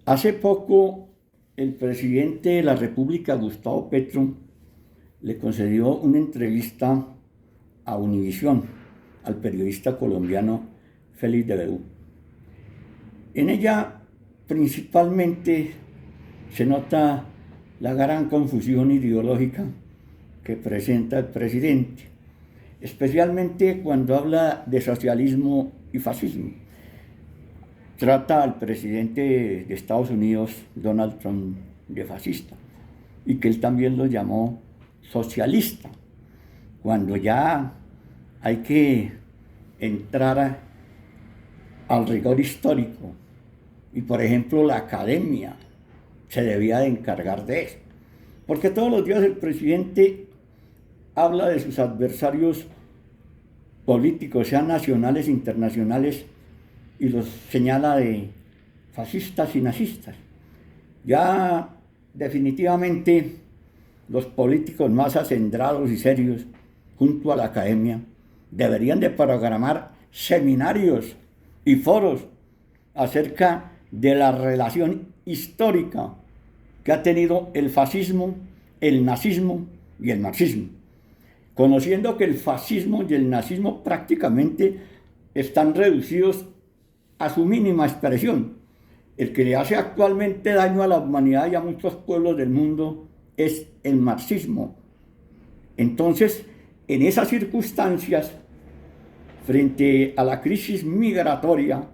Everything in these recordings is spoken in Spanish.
Hace poco, el presidente de la República, Gustavo Petro, le concedió una entrevista a Univisión, al periodista colombiano Félix de Belú. En ella, principalmente, se nota la gran confusión ideológica que presenta el presidente, especialmente cuando habla de socialismo y fascismo. Trata al presidente de Estados Unidos, Donald Trump, de fascista, y que él también lo llamó socialista, cuando ya hay que entrar al rigor histórico. Y por ejemplo, la academia se debía de encargar de eso, porque todos los días el presidente habla de sus adversarios políticos, sean nacionales e internacionales, y los señala de fascistas y nazistas. Ya definitivamente los políticos más acendrados y serios, junto a la academia, deberían de programar seminarios y foros acerca de la relación histórica que ha tenido el fascismo, el nazismo y el marxismo, conociendo que el fascismo y el nazismo prácticamente están reducidos a su mínima expresión. El que le hace actualmente daño a la humanidad y a muchos pueblos del mundo es el marxismo. Entonces, en esas circunstancias, frente a la crisis migratoria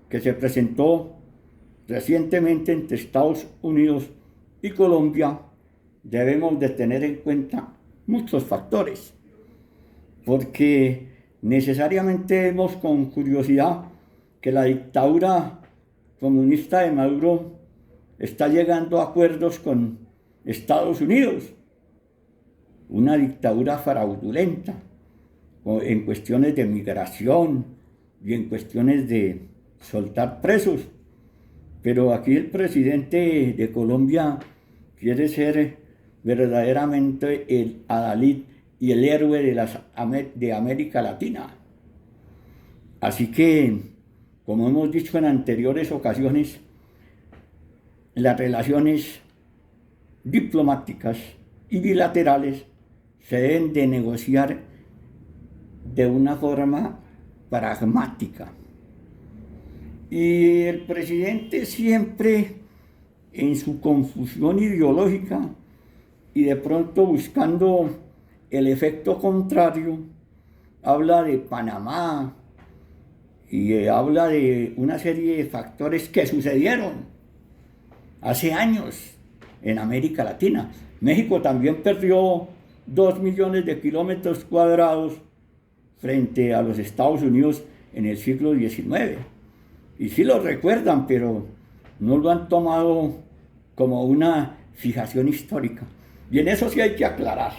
que se presentó recientemente entre Estados Unidos y Colombia, debemos de tener en cuenta muchos factores, porque necesariamente vemos con curiosidad que la dictadura comunista de Maduro está llegando a acuerdos con Estados Unidos, una dictadura fraudulenta en cuestiones de migración y en cuestiones de soltar presos. Pero aquí el presidente de Colombia quiere ser verdaderamente el adalid y el héroe de América Latina. Así que, como hemos dicho en anteriores ocasiones, las relaciones diplomáticas y bilaterales se deben de negociar de una forma pragmática. Y el presidente siempre, en su confusión ideológica y de pronto buscando el efecto contrario, habla de Panamá y habla de una serie de factores que sucedieron hace años en América Latina. México también perdió 2 millones de kilómetros cuadrados frente a los Estados Unidos en el siglo XIX. Y sí lo recuerdan, pero no lo han tomado como una fijación histórica. Y en eso sí hay que aclarar,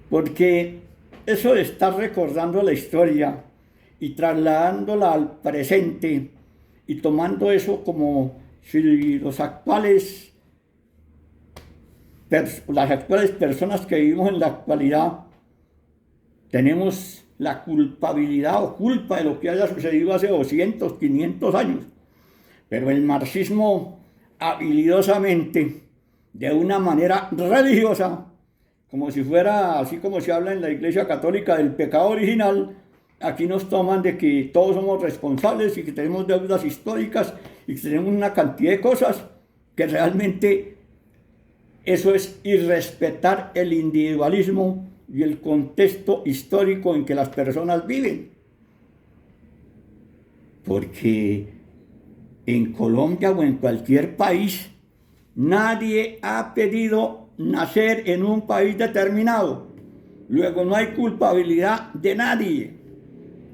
porque eso de estar recordando la historia y trasladándola al presente y tomando eso como si las actuales personas que vivimos en la actualidad tenemos la culpabilidad o culpa de lo que haya sucedido hace 200, 500 años. Pero el marxismo, habilidosamente, de una manera religiosa, como si fuera, así como se habla en la Iglesia Católica del pecado original, aquí nos toman de que todos somos responsables y que tenemos deudas históricas y que tenemos una cantidad de cosas que realmente eso es irrespetar el individualismo y el contexto histórico en que las personas viven. Porque en Colombia o en cualquier país, nadie ha pedido nacer en un país determinado. Luego no hay culpabilidad de nadie.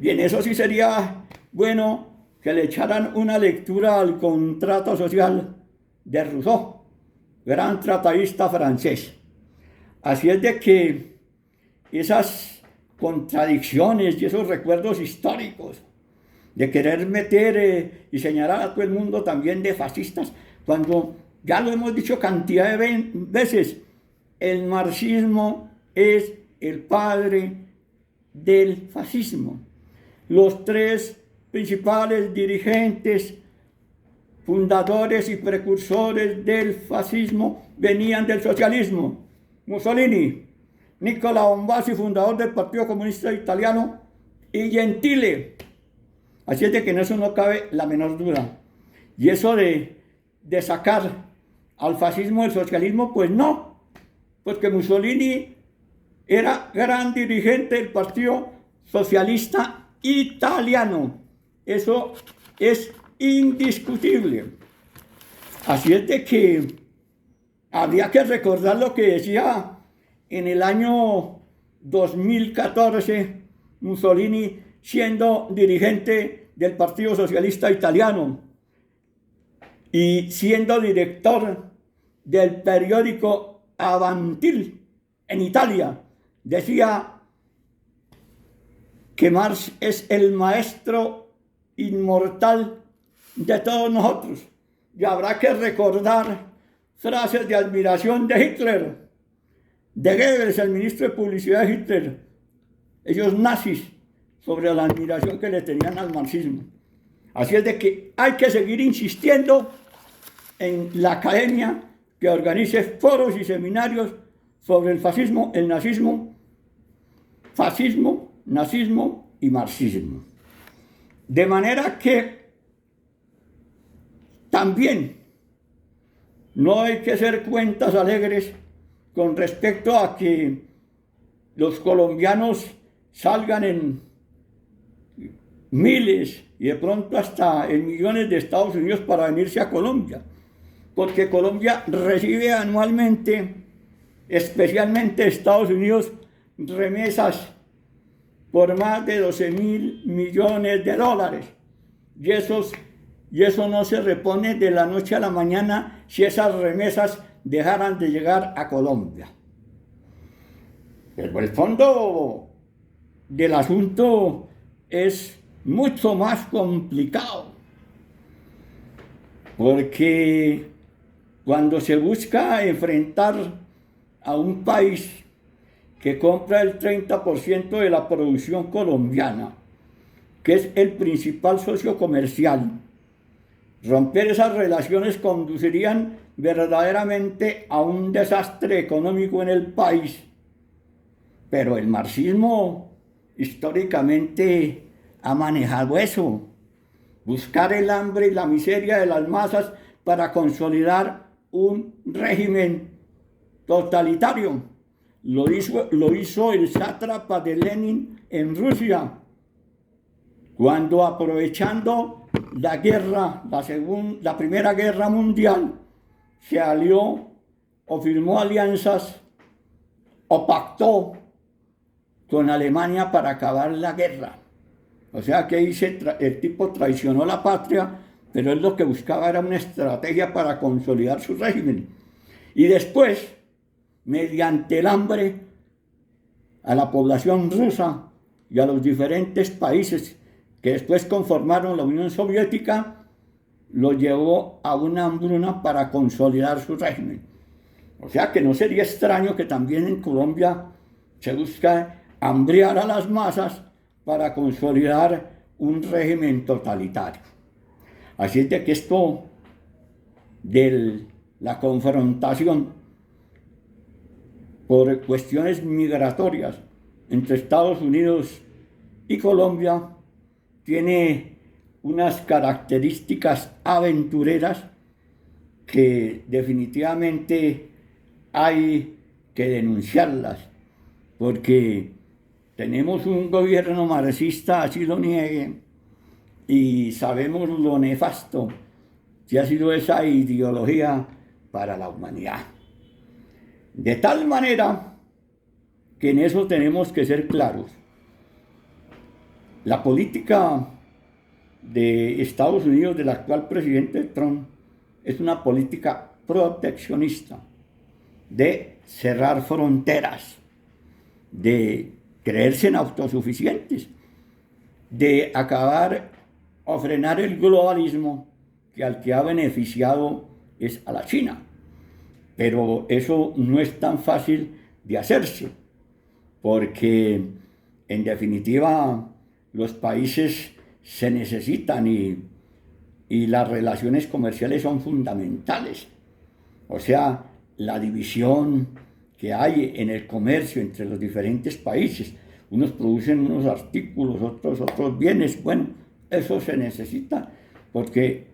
Y en eso sí sería bueno que le echaran una lectura al contrato social de Rousseau, gran tratadista francés. Así es de que esas contradicciones y esos recuerdos históricos de querer meter y señalar a todo el mundo también de fascistas, cuando ya lo hemos dicho cantidad de veces, el marxismo es el padre del fascismo. Los tres principales dirigentes fundadores y precursores del fascismo venían del socialismo. Mussolini, Nicola Bombassi, fundador del Partido Comunista Italiano, y Gentile. Así es de que en eso no cabe la menor duda. Y eso de sacar al fascismo del socialismo, pues no, porque Mussolini era gran dirigente del Partido Socialista Italiano. Eso es indiscutible. Así es de que habría que recordar lo que decía en el año 2014 Mussolini, siendo dirigente del Partido Socialista Italiano y siendo director del periódico Avanti en Italia. Decía que Marx es el maestro inmortal de todos nosotros. Y habrá que recordar frases de admiración de Hitler, de Goebbels, el ministro de Publicidad de Hitler, ellos nazis, sobre la admiración que le tenían al marxismo. Así es de que hay que seguir insistiendo en la academia que organice foros y seminarios sobre el fascismo, el nazismo, nazismo y marxismo. De manera que también no hay que hacer cuentas alegres con respecto a que los colombianos salgan en miles y de pronto hasta en millones de Estados Unidos para venirse a Colombia, porque Colombia recibe anualmente, especialmente Estados Unidos, remesas por más de 12.000 millones de dólares. Y eso no se repone de la noche a la mañana si esas remesas dejaran de llegar a Colombia. Pero el fondo del asunto es mucho más complicado, porque cuando se busca enfrentar a un país que compra el 30% de la producción colombiana, que es el principal socio comercial, romper esas relaciones conducirían verdaderamente a un desastre económico en el país. Pero el marxismo históricamente ha manejado eso, buscar el hambre y la miseria de las masas para consolidar un régimen totalitario. Lo hizo el sátrapa de Lenin en Rusia, cuando aprovechando la guerra, la Primera Guerra Mundial, se alió o firmó alianzas o pactó con Alemania para acabar la guerra. O sea que el tipo traicionó la patria, pero él lo que buscaba era una estrategia para consolidar su régimen. Y después, mediante el hambre, a la población rusa y a los diferentes países que después conformaron la Unión Soviética, lo llevó a una hambruna para consolidar su régimen. O sea que no sería extraño que también en Colombia se busca hambriar a las masas para consolidar un régimen totalitario. Así es de que esto de la confrontación por cuestiones migratorias entre Estados Unidos y Colombia tiene unas características aventureras que definitivamente hay que denunciarlas, porque tenemos un gobierno marxista, así lo niegue, y sabemos lo nefasto que ha sido esa ideología para la humanidad. De tal manera que en eso tenemos que ser claros. La política de Estados Unidos, del actual presidente Trump, es una política proteccionista, de cerrar fronteras, de creerse en autosuficientes, de acabar o frenar el globalismo, que al que ha beneficiado es a la China. Pero eso no es tan fácil de hacerse, porque en definitiva los países se necesitan y y las relaciones comerciales son fundamentales. O sea, la división que hay en el comercio entre los diferentes países. Unos producen unos artículos, otros bienes. Bueno, eso se necesita porque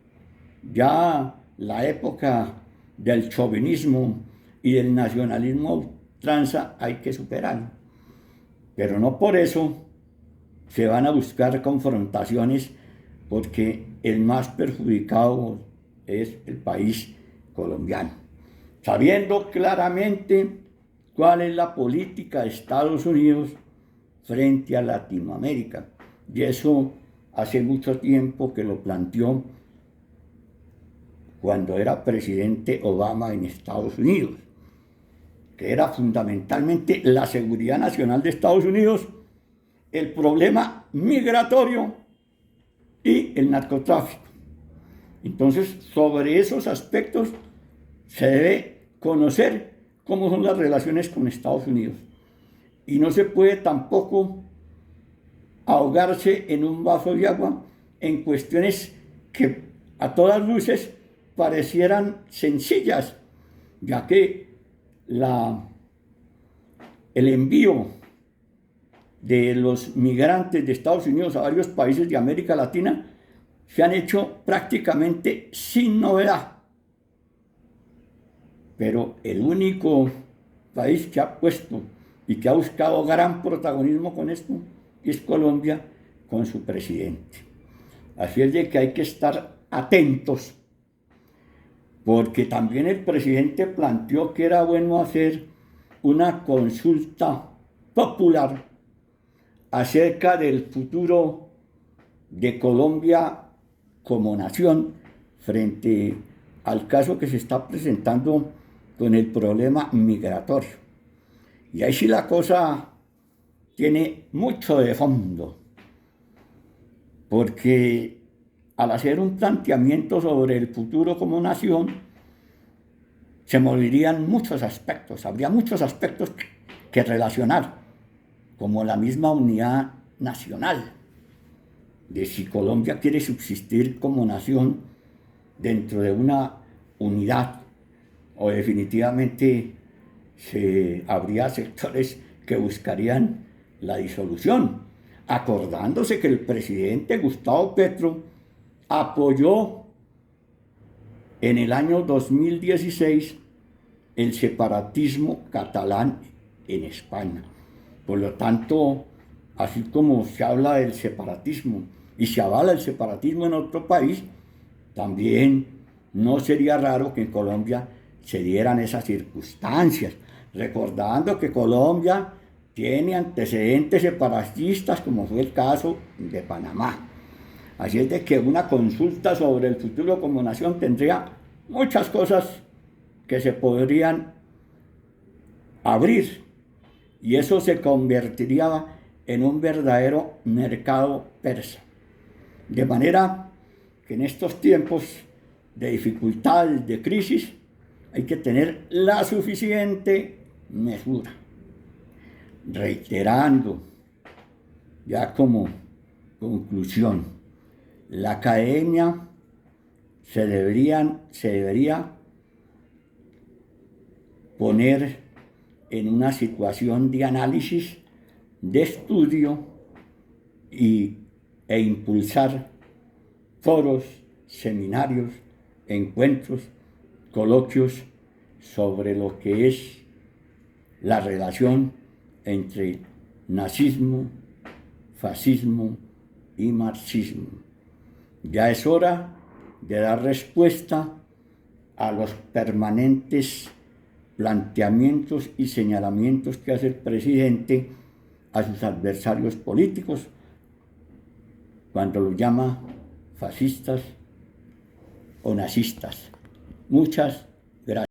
ya la época del chauvinismo y del nacionalismo ultranza hay que superarlo. Pero no por eso se van a buscar confrontaciones, porque el más perjudicado es el país colombiano. Sabiendo claramente cuál es la política de Estados Unidos frente a Latinoamérica. Y eso hace mucho tiempo que lo planteó cuando era presidente Obama en Estados Unidos, que era fundamentalmente la seguridad nacional de Estados Unidos, el problema migratorio y el narcotráfico. Entonces, sobre esos aspectos se debe conocer cómo son las relaciones con Estados Unidos. Y no se puede tampoco ahogarse en un vaso de agua en cuestiones que a todas luces parecieran sencillas, ya que el envío de los migrantes de Estados Unidos a varios países de América Latina se han hecho prácticamente sin novedad. Pero el único país que ha puesto y que ha buscado gran protagonismo con esto es Colombia, con su presidente. Así es de que hay que estar atentos, porque también el presidente planteó que era bueno hacer una consulta popular acerca del futuro de Colombia como nación frente al caso que se está presentando con el problema migratorio. Y ahí sí la cosa tiene mucho de fondo, porque al hacer un planteamiento sobre el futuro como nación, se moverían muchos aspectos, habría muchos aspectos que relacionar, como la misma unidad nacional, de si Colombia quiere subsistir como nación dentro de una unidad, o definitivamente habría sectores que buscarían la disolución, acordándose que el presidente Gustavo Petro apoyó en el año 2016 el separatismo catalán en España. Por lo tanto, así como se habla del separatismo y se avala el separatismo en otro país, también no sería raro que en Colombia se dieran esas circunstancias, recordando que Colombia tiene antecedentes separatistas, como fue el caso de Panamá. Así es de que una consulta sobre el futuro como nación tendría muchas cosas que se podrían abrir, y eso se convertiría en un verdadero mercado persa. De manera que en estos tiempos de dificultad, de crisis, hay que tener la suficiente mesura. Reiterando, ya como conclusión, la academia se debería poner en una situación de análisis, de estudio e impulsar foros, seminarios, encuentros, coloquios sobre lo que es la relación entre nazismo, fascismo y marxismo. Ya es hora de dar respuesta a los permanentes planteamientos y señalamientos que hace el presidente a sus adversarios políticos cuando los llama fascistas o nazistas. Muchas gracias.